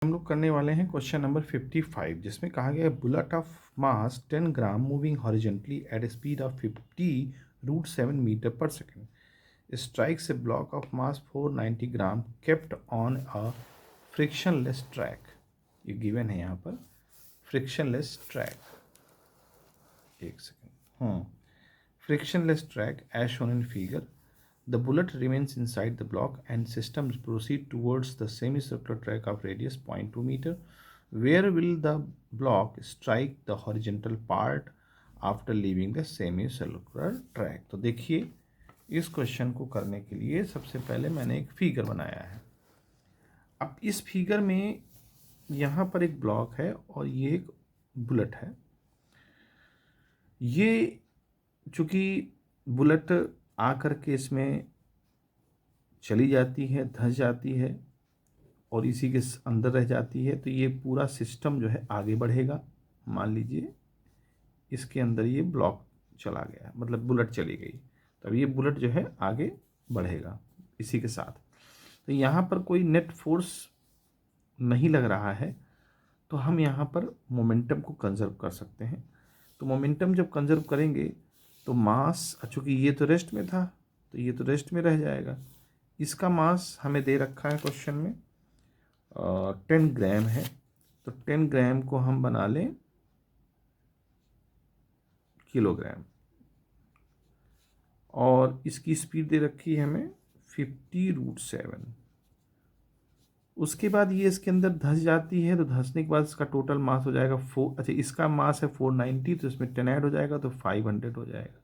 हम लोग करने वाले हैं क्वेश्चन नंबर 55 जिसमें कहा गया है bullet of mass 10 gram moving horizontally at speed of 50√7 metre पर second strikes a block of mass 490 gram kept on a frictionless track. ये गिवन है यहाँ पर फ्रिक्शनलेस ट्रैक। एक second. Frictionless track as shown in figure. The bullet remains inside the block and systems proceed towards the semicircular track of radius 0.2 meter. Where will the block strike the horizontal part after leaving the semicircular track? तो देखिए इस question को करने के लिए सबसे पहले मैंने एक फिगर बनाया है। अब इस फिगर में यहाँ पर एक ब्लॉक है और ये एक बुलेट है। ये चूँकि बुलेट आकर के इसमें चली जाती है, धंस जाती है और इसी के अंदर रह जाती है, तो ये पूरा सिस्टम जो है आगे बढ़ेगा। मान लीजिए इसके अंदर ये ब्लॉक चला गया, मतलब बुलेट चली गई, तब ये बुलेट जो है आगे बढ़ेगा इसी के साथ। तो यहाँ पर कोई नेट फोर्स नहीं लग रहा है, तो हम यहाँ पर मोमेंटम को कंजर्व कर सकते हैं। तो मोमेंटम जब कंजर्व करेंगे तो मास, चूँकि ये तो रेस्ट में था तो ये तो रेस्ट में रह जाएगा। इसका मास हमें दे रखा है क्वेश्चन में 10 ग्राम है, तो 10 ग्राम को हम बना लें किलोग्राम, और इसकी स्पीड दे रखी है हमें 50√7। उसके बाद ये इसके अंदर धंस जाती है, तो धंसने के बाद इसका टोटल मास हो जाएगा 4। अच्छा, इसका मास है 490, तो इसमें 10 ऐड हो जाएगा तो 500 हो जाएगा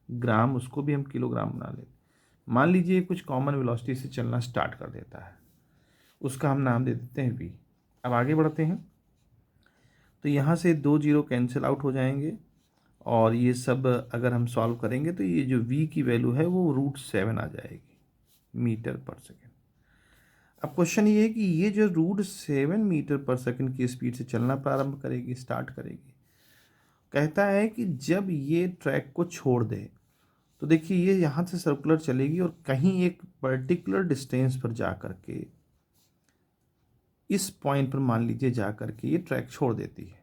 ग्राम। उसको भी हम किलोग्राम बना लेते। मान लीजिए कुछ कॉमन वेलोसिटी से चलना स्टार्ट कर देता है, उसका हम नाम दे देते हैं v। अब आगे बढ़ते हैं तो यहाँ से 2 जीरो कैंसिल आउट हो जाएंगे और ये सब अगर हम सॉल्व करेंगे तो ये जो v की वैल्यू है वो √7 आ जाएगी मीटर पर सेकेंड। अब क्वेश्चन ये है कि ये जो √7 मीटर पर सेकेंड की स्पीड से चलना प्रारंभ करेगी, स्टार्ट करेगी। कहता है कि जब ये ट्रैक को छोड़ दे, तो देखिए ये यहाँ से सर्कुलर चलेगी और कहीं एक पर्टिकुलर डिस्टेंस पर जा कर के इस पॉइंट पर मान लीजिए जा कर के ये ट्रैक छोड़ देती है।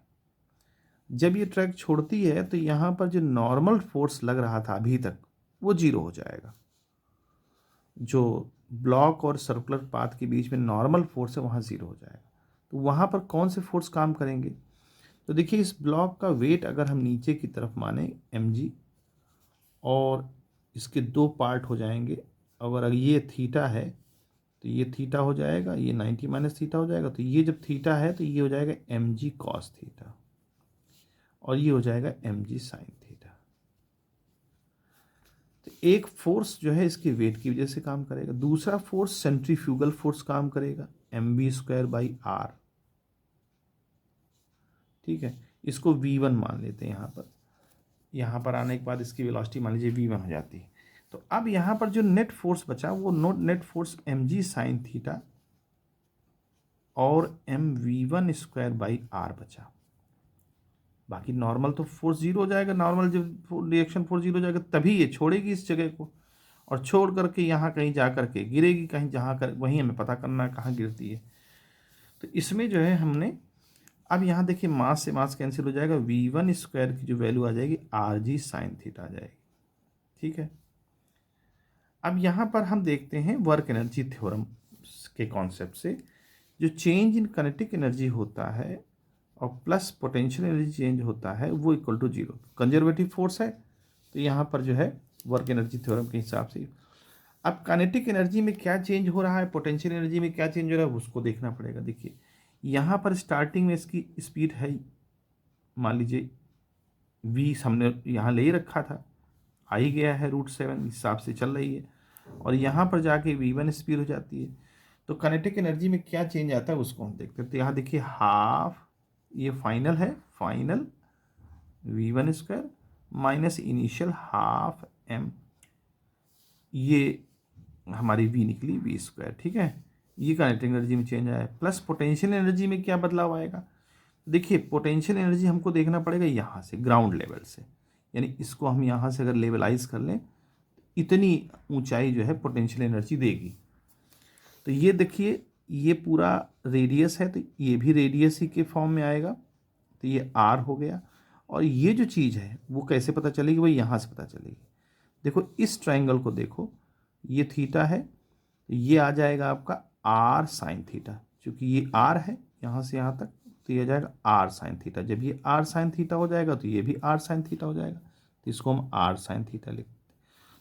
जब ये ट्रैक छोड़ती है तो यहाँ पर जो नॉर्मल फोर्स लग रहा था अभी तक वो जीरो हो जाएगा। जो ब्लॉक और सर्कुलर पाथ के बीच में नॉर्मल फोर्स है वहाँ ज़ीरो हो जाएगा। तो वहाँ पर कौन से फोर्स काम करेंगे? तो देखिए इस ब्लॉक का वेट अगर हम नीचे की तरफ माने mg, और इसके 2 पार्ट हो जाएंगे। अगर ये थीटा है तो ये थीटा हो जाएगा, ये 90 माइनस थीटा हो जाएगा। तो ये जब थीटा है तो ये हो जाएगा mg cos थीटा और ये हो जाएगा mg sin थीटा। तो एक फोर्स जो है इसके वेट की वजह से काम करेगा, दूसरा फोर्स सेंट्रीफ्यूगल फोर्स काम करेगा mv²/r। ठीक है, इसको v1 मान लेते हैं। यहाँ पर आने के बाद इसकी वेलोसिटी मान लीजिए v1 हो जाती है। तो अब यहाँ पर जो नेट फोर्स बचा वो net force mg sin theta और mv1²/r बचा। बाकी नॉर्मल तो फोर्स जीरो हो जाएगा। नॉर्मल जब रिएक्शन फोर्स जीरो हो जाएगा तभी ये छोड़ेगी इस जगह को और छोड़ करके यहाँ कहीं जा करके गिरेगी, कहीं जहाँ कर वहीं हमें पता करना है कहाँ गिरती है। तो इसमें जो है हमने अब यहाँ देखिए मास से मास कैंसिल हो जाएगा, v1² की जो वैल्यू आ जाएगी rg sin थीटा आ जाएगी। ठीक है, अब यहाँ पर हम देखते हैं वर्क एनर्जी थ्योरम के कॉन्सेप्ट से जो चेंज इन काइनेटिक एनर्जी होता है और प्लस पोटेंशियल एनर्जी चेंज होता है वो equal to zero. Conservative force है तो यहाँ पर जो है वर्क एनर्जी थ्योरम के हिसाब से। अब काइनेटिक एनर्जी में क्या चेंज हो रहा है, पोटेंशियल एनर्जी में क्या चेंज हो रहा है उसको देखना पड़ेगा। देखिए यहाँ पर स्टार्टिंग में इसकी स्पीड है, मान लीजिए v हमने यहाँ ले ही रखा था, आ ही गया है √7 हिसाब से चल रही है, और यहाँ पर जाके v1 स्पीड हो जाती है। तो काइनेटिक एनर्जी में क्या चेंज आता है उसको हम देखते हैं। तो यहाँ देखिए हाफ, ये फाइनल है, final v1² minus initial half m, ये हमारी v निकली v²। ठीक है, ये काइनेटिक एनर्जी में चेंज आया है। प्लस पोटेंशियल एनर्जी में क्या बदलाव आएगा? देखिए पोटेंशियल एनर्जी हमको देखना पड़ेगा यहाँ से ग्राउंड लेवल से, यानी इसको हम यहाँ से अगर लेवलाइज कर लें इतनी ऊंचाई जो है पोटेंशियल एनर्जी देगी। तो ये देखिए ये पूरा रेडियस है तो ये भी रेडियस ही के फॉर्म में आएगा, तो ये आर हो गया। और ये जो चीज़ है वो कैसे पता चलेगी, वो यहाँ से पता चलेगी। देखो इस ट्रायंगल को देखो, ये थीटा है तो ये आ जाएगा आपका आर साइन थीटा, क्योंकि ये आर है यहाँ से यहाँ तक, तो ये आ जाएगा आर साइन थीटा। जब ये आर साइन थीटा हो जाएगा तो ये भी आर साइन थीटा हो जाएगा, तो इसको हम आर साइन थीटा लिखते हैं।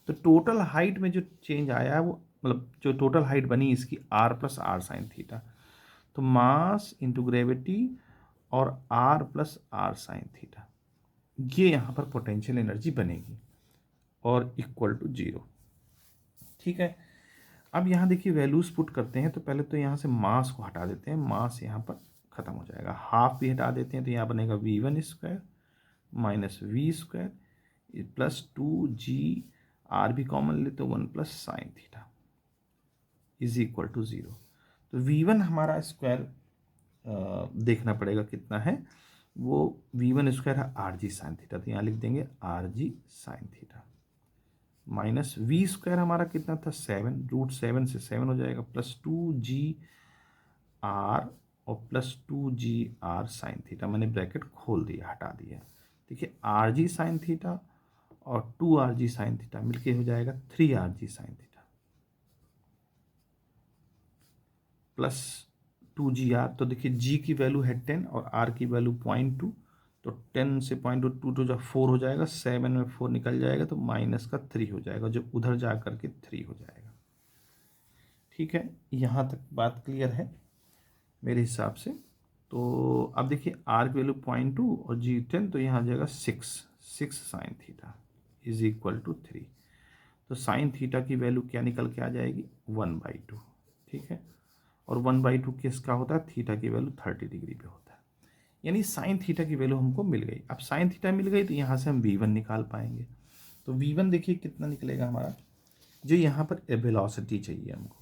तो टोटल हाइट में जो चेंज आया है वो, मतलब जो टोटल हाइट बनी इसकी R plus R sine theta, तो मास इंटू ग्रेविटी और R plus R sine theta, ये यहाँ पर पोटेंशियल एनर्जी बनेगी और इक्वल टू 0। ठीक है, अब यहाँ देखिए वैल्यूज पुट करते हैं, तो पहले तो यहाँ से मास को हटा देते हैं, मास यहाँ पर खत्म हो जाएगा, हाफ भी हटा देते हैं, तो यहाँ बनेगा v1² minus v² plus 2g, R भी कॉमन ले तो 1 plus sine theta is equal to 0। तो v1 हमारा स्क्वायर देखना पड़ेगा कितना है, वो v1² है आर जी साइन थीटा, तो यहाँ लिख देंगे R G sine theta minus v² हमारा कितना था 7, √7 से 7 हो जाएगा, प्लस 2g आर और plus 2g R sine theta, मैंने ब्रैकेट खोल दिया, हटा दिया। देखिए आर जी साइन थीटा और 2rg साइन थीटा मिलके हो जाएगा 3rg sine theta plus 2gr। तो देखिए g की वैल्यू है 10 और r की वैल्यू 0.2, तो 10 से 0.2 तो जब 4 हो जाएगा, 7 में 4 निकल जाएगा तो माइनस का 3 हो जाएगा, जो उधर जा करके 3 हो जाएगा। ठीक है, यहाँ तक बात क्लियर है मेरे हिसाब से। तो अब देखिए r की वैल्यू 0.2 और g 10, तो यहाँ आ जाएगा 6 sine theta is equal to 3। तो साइन थीटा की वैल्यू क्या निकल के आ जाएगी 1/2। ठीक है, और 1/2 किसका होता है, थीटा की वैल्यू 30 डिग्री पे होता है, यानी साइन थीटा की वैल्यू हमको मिल गई। अब साइन थीटा मिल गई तो यहाँ से हम v1 निकाल पाएंगे। तो v1 देखिए कितना निकलेगा हमारा, जो यहाँ पर वेलोसिटी चाहिए हमको,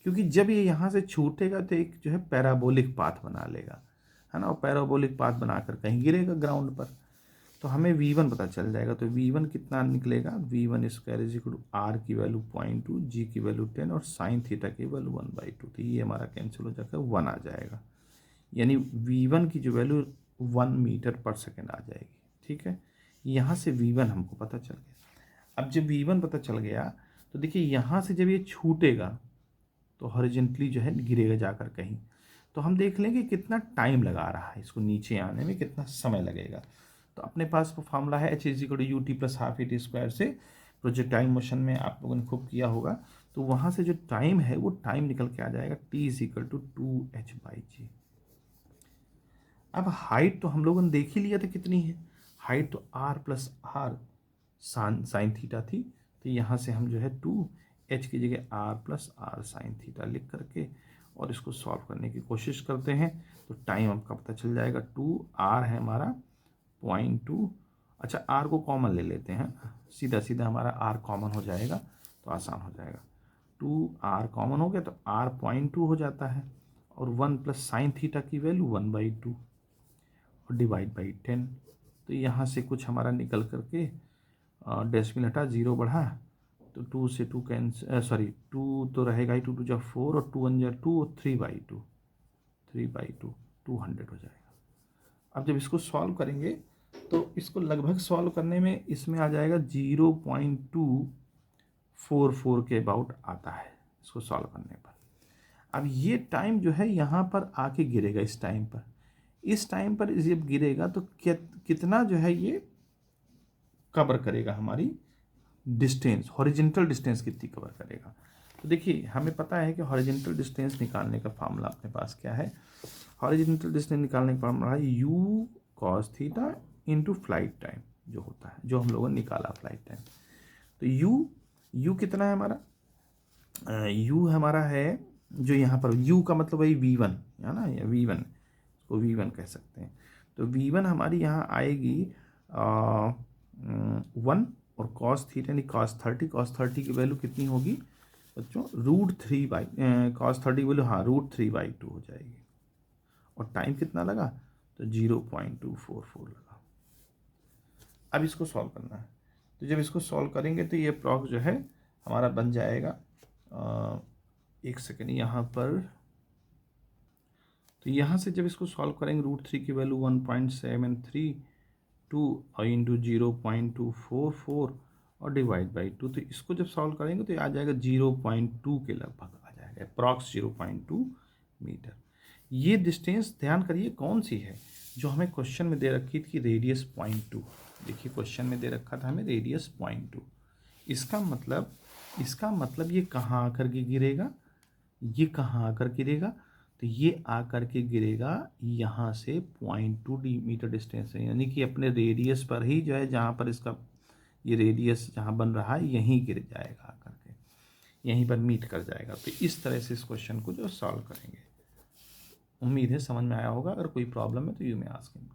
क्योंकि जब ये यहाँ से छूटेगा तो एक जो है पैराबोलिक पाथ बना लेगा, है ना, और पैराबोलिक पाथ बनाकर कहीं गिरेगा ग्राउंड पर, तो हमें v1 पता चल जाएगा। तो v1 कितना निकलेगा, v1² is equal to R की वैल्यू 0.2, जी की वैल्यू 10 और साइन थीटा की वैल्यू 1/2, तो ये हमारा कैंसिल हो जाकर 1 आ जाएगा, यानी v1 की जो वैल्यू 1 मीटर पर सेकेंड आ जाएगी। ठीक है, यहाँ से v1 हमको पता चल गया। अब जब v1 पता चल गया तो देखिए यहाँ से जब ये छूटेगा तो हॉरिजॉन्टली जो है गिरेगा जाकर कहीं, तो हम देख लेंगे कितना टाइम लगा रहा है, इसको नीचे आने में कितना समय लगेगा। तो अपने पास वो फार्मूला है h is equal to ut plus half A T square से, प्रोजेक्टाइल मोशन में आप लोगों ने खूब किया होगा, तो वहाँ से जो टाइम है वो टाइम निकल के आ जाएगा t is equal to 2h/g। अब हाइट तो हम लोगों ने देख ही लिया था कितनी है, हाइट तो r plus R sine theta थी, तो यहाँ से हम जो है 2h की जगह r plus R sine theta लिख करके और इसको सॉल्व करने की कोशिश करते हैं, तो टाइम आपका पता चल जाएगा। 2r है हमारा 0.2, अच्छा r को कॉमन ले लेते हैं, सीधा सीधा हमारा r कॉमन हो जाएगा तो आसान हो जाएगा। 2r कॉमन हो गया तो r 0.2 हो जाता है, और 1 प्लस साइन थीटा की वैल्यू 1/2 और डिवाइड बाई 10, तो यहाँ से कुछ हमारा निकल करके डेसिमल हटा 0 बढ़ा, तो 2 से 2 कैंसिल, सॉरी 2 तो रहेगा ही, 2 2 जा 4 और 2 1 जा 2 और 3/2 200 हो जाएगा। अब जब इसको सॉल्व करेंगे तो इसको लगभग सॉल्व करने में इसमें आ जाएगा 0.244 के अबाउट आता है इसको सॉल्व करने पर। अब ये टाइम जो है यहाँ पर आके गिरेगा, इस टाइम पर जब गिरेगा तो कितना जो है ये कवर करेगा, हमारी डिस्टेंस, हॉरिजॉन्टल डिस्टेंस कितनी कवर करेगा। तो देखिए हमें पता है कि हॉरिजॉन्टल डिस्टेंस निकालने का फार्मूला अपने पास क्या है, हॉरिजॉन्टल डिस्टेंस निकालने का फार्मूला है u cos theta into flight time, जो होता है, जो हम लोगों ने निकाला फ्लाइट टाइम। तो u कितना है हमारा, u हमारा है जो यहाँ पर u का मतलब वही v1 है ना, या v1, इसको v1 कह सकते हैं। तो v1 हमारी यहाँ आएगी 1 और cos थीटा यानी cos 30 की वैल्यू कितनी होगी बच्चों, cos 30 की वैल्यू हाँ √3/2 हो जाएगी, और टाइम कितना लगा तो 0.244 लगा। अब इसको सॉल्व करना है, तो जब इसको सॉल्व करेंगे तो ये अप्रॉक्स जो है हमारा बन जाएगा, एक सेकेंड यहाँ पर तो यहाँ से जब इसको सॉल्व करेंगे √3 की वैल्यू 1.732 और इंटू 0.244 और डिवाइड बाई 2, तो इसको जब सॉल्व करेंगे तो आ जाएगा 0.2 के लगभग आ जाएगा, अप्रॉक्स 0.2 मीटर। ये डिस्टेंस ध्यान करिए कौन सी है, जो हमें क्वेश्चन में दे रखी थी रेडियस 0.2। देखिए क्वेश्चन में दे रखा था हमें रेडियस 0.2। इसका मतलब ये कहाँ आकर के गिरेगा, ये कहाँ आकर गिरेगा, तो ये आकर के गिरेगा यहाँ से 0.2 मीटर डिस्टेंस है, यानी कि अपने रेडियस पर ही जो है, जहाँ पर इसका ये रेडियस जहाँ बन रहा है यहीं गिर जाएगा आकर के, यहीं पर मीट कर जाएगा। तो इस तरह से इस क्वेश्चन को जो सॉल्व करेंगे। उम्मीद है समझ में आया होगा। अगर कोई प्रॉब्लम है तो यू मे आस्क हिम।